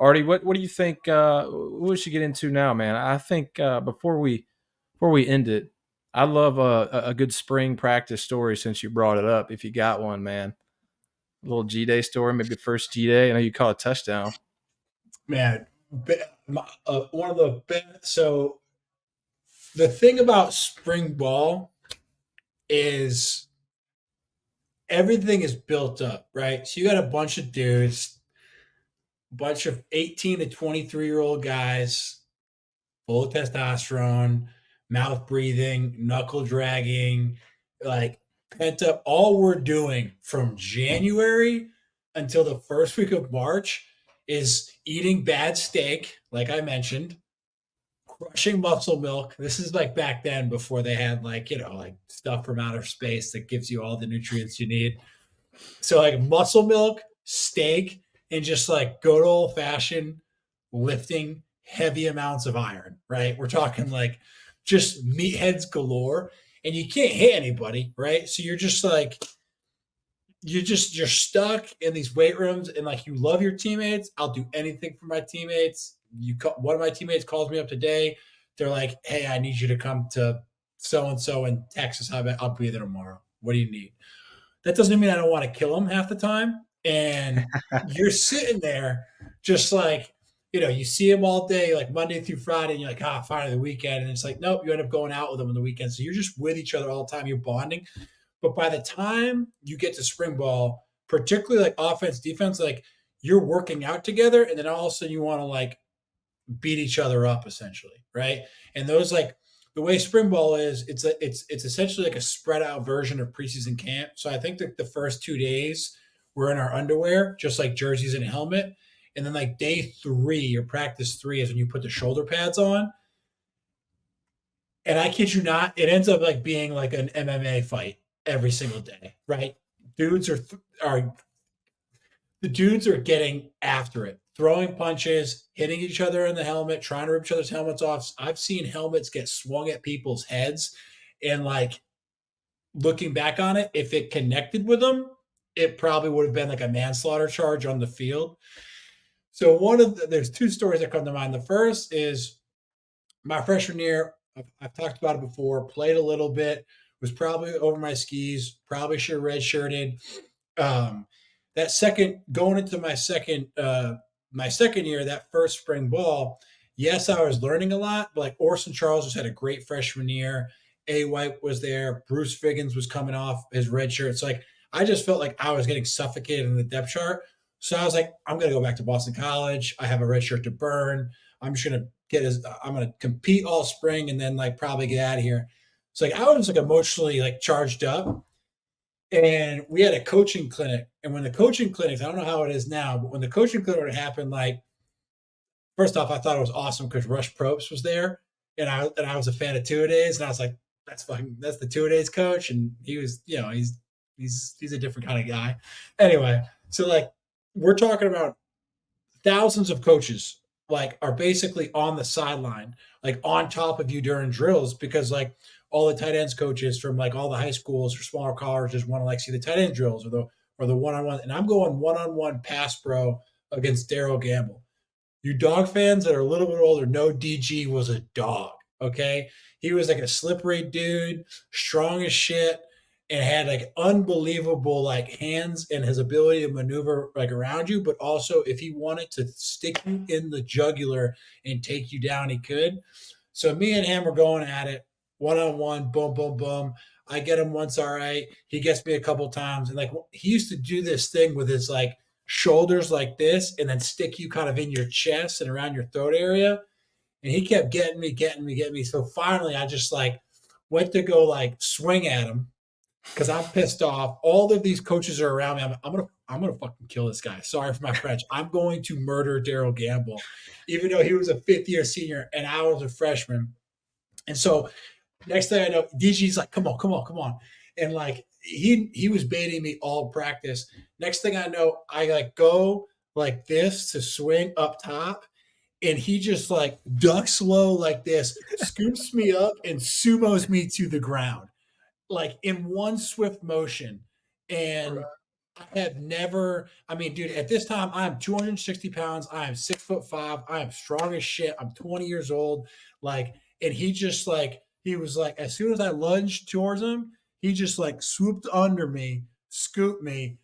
Artie, what do you think? What we should get into now, man? I think before we end it, I love a good spring practice story since you brought it up. If you got one, man, a little G-Day story, maybe first G-Day. I know you caught a touchdown. Man, one of the best. So the thing about spring ball is everything is built up, right? So you got a bunch of dudes, a bunch of 18 to 23-year-old guys, full of testosterone, mouth breathing, knuckle dragging, like pent up. All we're doing from January until the first week of March is eating bad steak, like I mentioned, crushing muscle milk. This is like back then before they had like stuff from outer space that gives you all the nutrients you need. So like muscle milk, steak, and just like good old fashioned lifting heavy amounts of iron, right? We're talking like just meatheads galore, and you can't hit anybody, right? So you're just like you're stuck in these weight rooms, and like you love your teammates. I'll do anything for my teammates. One of my teammates calls me up today. They're like, "Hey, I need you to come to so and so in Texas. I'll be there tomorrow. What do you need?" That doesn't mean I don't want to kill them half the time. And you're sitting there just like, you see them all day, like Monday through Friday, and you're like, finally the weekend. And it's like, nope, you end up going out with them on the weekend. So you're just with each other all the time. You're bonding. But by the time you get to spring ball, particularly like offense, defense, like you're working out together, and then all of a sudden you want to like beat each other up essentially, right? And those like the way spring ball is, it's essentially like a spread out version of preseason camp. So I think that the first 2 days we're in our underwear, just like jerseys and a helmet. And then like day 3 or practice 3 is when you put the shoulder pads on. And I kid you not, it ends up like being like an MMA fight every single day, right? Dudes are the dudes are getting after it, throwing punches, hitting each other in the helmet, trying to rip each other's helmets off. I've seen helmets get swung at people's heads, and like looking back on it, if it connected with them, it probably would have been like a manslaughter charge on the field. So there's 2 stories that come to mind. The first is my freshman year. I've talked about it before. Played a little bit, was probably over my skis. Probably should have redshirted. That second going into my second year, that first spring ball, yes, I was learning a lot. But like Orson Charles just had a great freshman year. A. White was there. Bruce Figgins was coming off his red shirt. It's like I just felt like I was getting suffocated in the depth chart. So I was like, I'm going to go back to Boston College. I have a red shirt to burn. I'm just going to I'm going to compete all spring and then like probably get out of here. So like I was like emotionally like charged up. and we had a coaching clinic. And when the coaching clinics, I don't know how it is now, but when the coaching clinic would happen, like first off, I thought it was awesome because Rush Probst was there, and I was a fan of two a days, and I was like, that's the two a days coach, and he was, he's a different kind of guy. Anyway, so like we're talking about thousands of coaches like are basically on the sideline, like on top of you during drills because like all the tight ends coaches from like all the high schools or smaller colleges want to like see the tight end drills or the one on one, and I'm going one on one pass pro against Daryl Gamble. You dog fans that are a little bit older know DG was a dog. Okay. He was like a slippery dude, strong as shit, and had like unbelievable like hands and his ability to maneuver like around you. But also, if he wanted to stick you in the jugular and take you down, he could. So me and him were going at it one on one, boom, boom, boom. I get him once, all right. He gets me a couple times, and like he used to do this thing with his like shoulders like this, and then stick you kind of in your chest and around your throat area. And he kept getting me, getting me, getting me. So finally, I just like went to go like swing at him because I'm pissed off. All of these coaches are around me. I'm gonna fucking kill this guy. Sorry for my French. I'm going to murder Daryl Gamble, even though he was a fifth year senior and I was a freshman. And so next thing I know, DG's like, come on, come on, come on. And like he was baiting me all practice. Next thing I know, I like go like this to swing up top. And he just like ducks low like this, scoops me up and sumos me to the ground, like in one swift motion. And I have never, I mean, dude, at this time, I'm 260 pounds. I am 6'5". I am strong as shit. I'm 20 years old. Like, and he just like, he was like, as soon as I lunged towards him, he just like swooped under me, scooped me,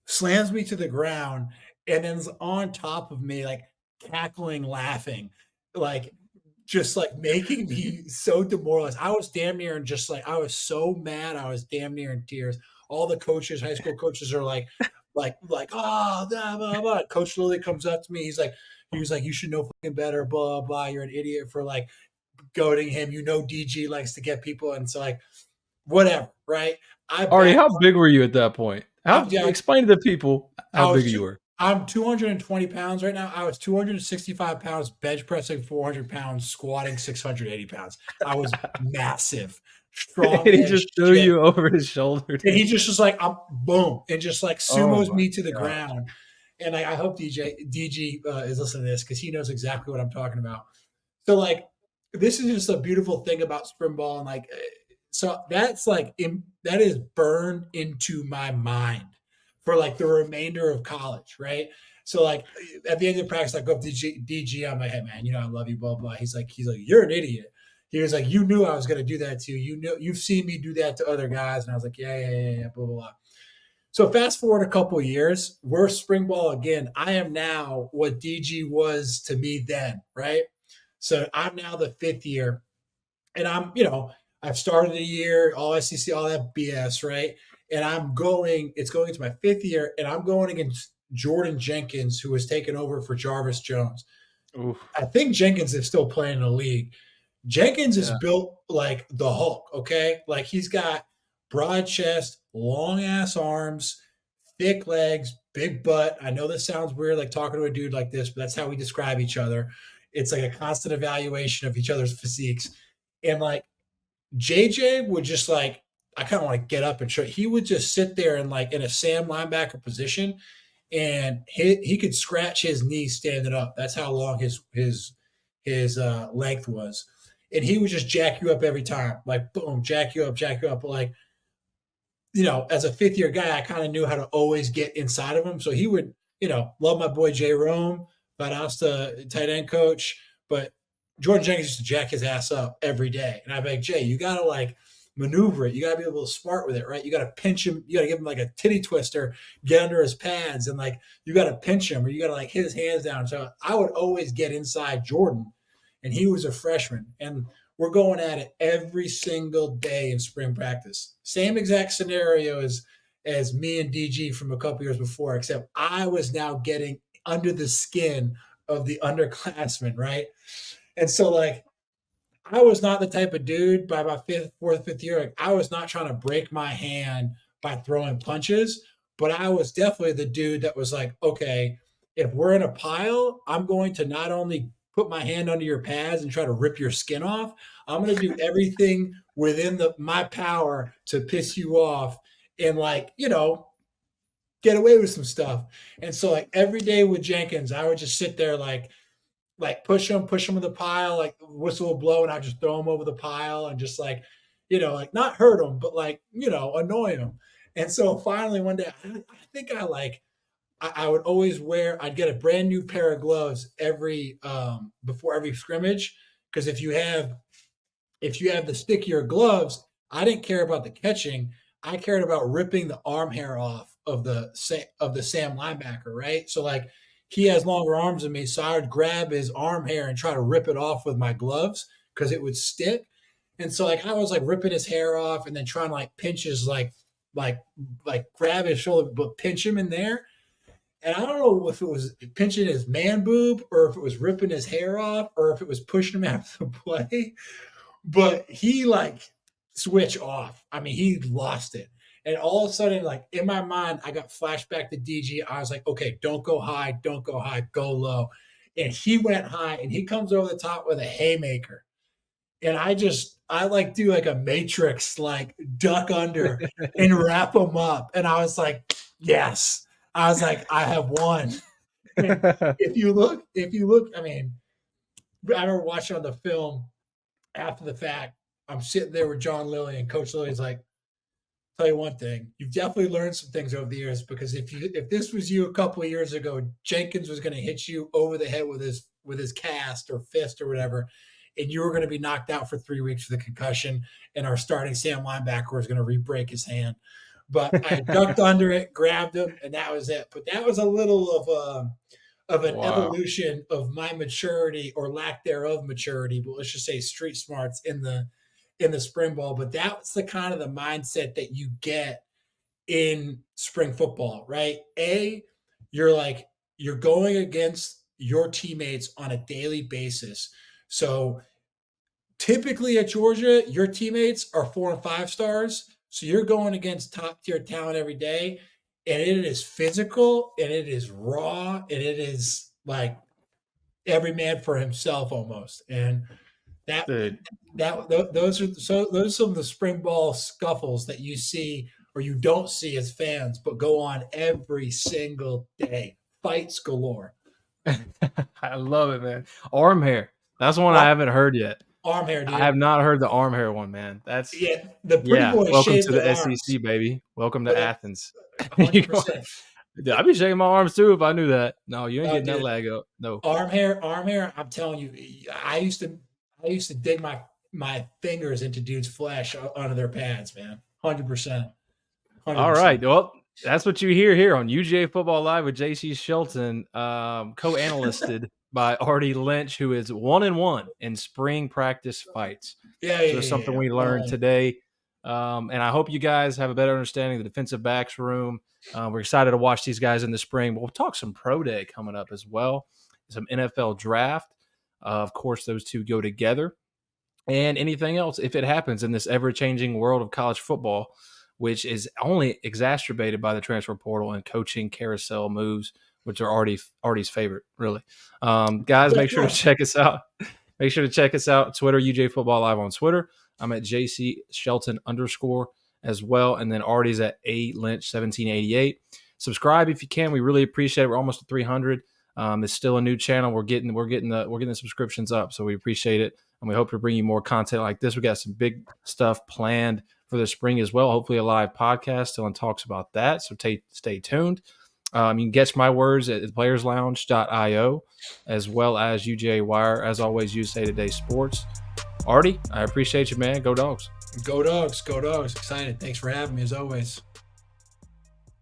slams me to the ground, and then's on top of me, like cackling, laughing, like just like making me so demoralized. I was damn near and just like I was so mad. I was damn near in tears. All the coaches, high school coaches, are oh, blah, blah, blah. Coach Lilly comes up to me. He was like, you should know fucking better, blah, blah. You're an idiot for like goading him. You know, DG likes to get people. And so, like, whatever, right? I Artie, back how big were you at that point? I'm, How yeah, explain to the people how I was big you two, were. I'm 220 pounds right now. I was 265 pounds, bench pressing 400 pounds, squatting 680 pounds. I was massive, And strong he as just threw shit. you over his shoulder, And he dude. just was like, I'm boom, and just like Oh sumos my me to the god. ground. And I hope DG is listening to this because he knows exactly what I'm talking about. So like, this is just a beautiful thing about spring ball, and like, so that's like that is burned into my mind for like the remainder of college, right? So like at the end of the practice, I go up to DG. I'm like, hey man, I love you, blah blah. He's like, you're an idiot. He was like, you knew I was gonna do that to you. You know, you've seen me do that to other guys, and I was like, yeah, yeah, yeah, yeah, blah blah blah. So fast forward a couple of years, we're spring ball again. I am now what DG was to me then, right? So I'm now the fifth year, and I've started a year, all SEC, all that BS, right? And it's going into my fifth year, and I'm going against Jordan Jenkins, who was taken over for Jarvis Jones. Oof. I think Jenkins is still playing in the league. Jenkins is Yeah. built like the Hulk, okay? Like he's got broad chest, long ass arms, thick legs, big butt. I know this sounds weird, like talking to a dude like this, but that's how we describe each other. It's like a constant evaluation of each other's physiques. And like JJ would just like, I kind of want to get up and show. He would just sit there and like in a Sam linebacker position, and he could scratch his knee standing up. That's how long his length was, and he would just jack you up every time, like boom, jack you up, jack you up. But like as a fifth year guy, I kind of knew how to always get inside of him. So he would, love my boy Jay Rome, Valdosta tight end coach, but Jordan Jenkins used to jack his ass up every day. And I'd be like, Jay, you got to like maneuver it. You got to be able to smart with it, right? You got to pinch him. You got to give him like a titty twister, get under his pads, and like you got to pinch him or you got to like hit his hands down. So I would always get inside Jordan, and he was a freshman. And we're going at it every single day in spring practice. Same exact scenario as me and DG from a couple years before, except I was now getting under the skin of the underclassmen, right? And so like I was not the type of dude by my fourth, fifth year. Like, I was not trying to break my hand by throwing punches, but I was definitely the dude that was like, okay, if we're in a pile, I'm going to not only put my hand under your pads and try to rip your skin off, I'm going to do everything within my power to piss you off and like, get away with some stuff. And so like every day with Jenkins, I would just sit there like push him in the pile, like whistle will blow, and I just throw him over the pile and just like, like not hurt him, but like, annoy him. And so finally one day, I think I would always I'd get a brand new pair of gloves every before every scrimmage, because if you have the stickier gloves, I didn't care about the catching. I cared about ripping the arm hair off of the Sam linebacker, right? So like he has longer arms than me, so I would grab his arm hair and try to rip it off with my gloves because it would stick. And so like I was like ripping his hair off and then trying to like pinch his like grab his shoulder but pinch him in there. And I don't know if it was pinching his man boob or if it was ripping his hair off or if it was pushing him after the play. But he like switched off. I mean, he lost it. And all of a sudden, like in my mind, I got flashback to DG. I was like, okay, don't go high, go low. And he went high and he comes over the top with a haymaker. And I like do like a matrix, like duck under and wrap him up. And I was like, yes. I was like, I have won. And if you look, I mean, I remember watching on the film after the fact, I'm sitting there with John Lilly, and Coach Lilly's like, tell you one thing, you've definitely learned some things over the years, because if this was you a couple of years ago, Jenkins was going to hit you over the head with his cast or fist or whatever, and you were going to be knocked out for 3 weeks with a concussion, and our starting Sam linebacker was going to re-break his hand. But I ducked under it, grabbed him, and that was it. But that was a little of an evolution of my maturity or lack thereof maturity, but let's just say street smarts in the spring ball. But that's the kind of the mindset that you get in spring football, right? You're going against your teammates on a daily basis. So typically at Georgia, your teammates are 4 and 5 stars. So you're going against top tier talent every day, and it is physical and it is raw and it is like every man for himself almost. And those are some of the spring ball scuffles that you see or you don't see as fans, but go on every single day. Fights galore. I love it, man. Arm hair. That's one I haven't heard yet. Arm hair, dude. I have not heard the arm hair one, man. That's the pretty boys. Welcome to the SEC, arms. Baby. Welcome to Athens. 100%. I'd be shaking my arms too if I knew that. No, you ain't getting that leg up. No. Arm hair. I'm telling you, I used to dig my fingers into dudes' flesh under their pads, man. 100%. All right. Well, that's what you hear here on UGA Football Live with JC Shelton, co-analysted by Artie Lynch, who is 1-1 in spring practice fights. So something we learned today. And I hope you guys have a better understanding of the defensive backs room. We're excited to watch these guys in the spring. We'll talk some pro day coming up as well, some NFL draft. Of course, those two go together. And anything else, if it happens in this ever-changing world of college football, which is only exacerbated by the transfer portal and coaching carousel moves, which are Artie's favorite, really. Guys, make sure to check us out. Make sure to check us out. Twitter, UJ Football Live on Twitter. I'm at JC Shelton _ as well. And then Artie's at A Lynch 1788. Subscribe if you can. We really appreciate it. We're almost at 300. It's still a new channel. We're getting the subscriptions up, so we appreciate it. And we hope to bring you more content like this. We got some big stuff planned for the spring as well. Hopefully a live podcast. Dylan talks about that. So stay tuned. You can catch my words at playerslounge.io as well as UGA Wire. As always, USA Today Sports. Artie, I appreciate you, man. Go Dogs. Go Dogs. Go Dogs. Excited. Thanks for having me as always.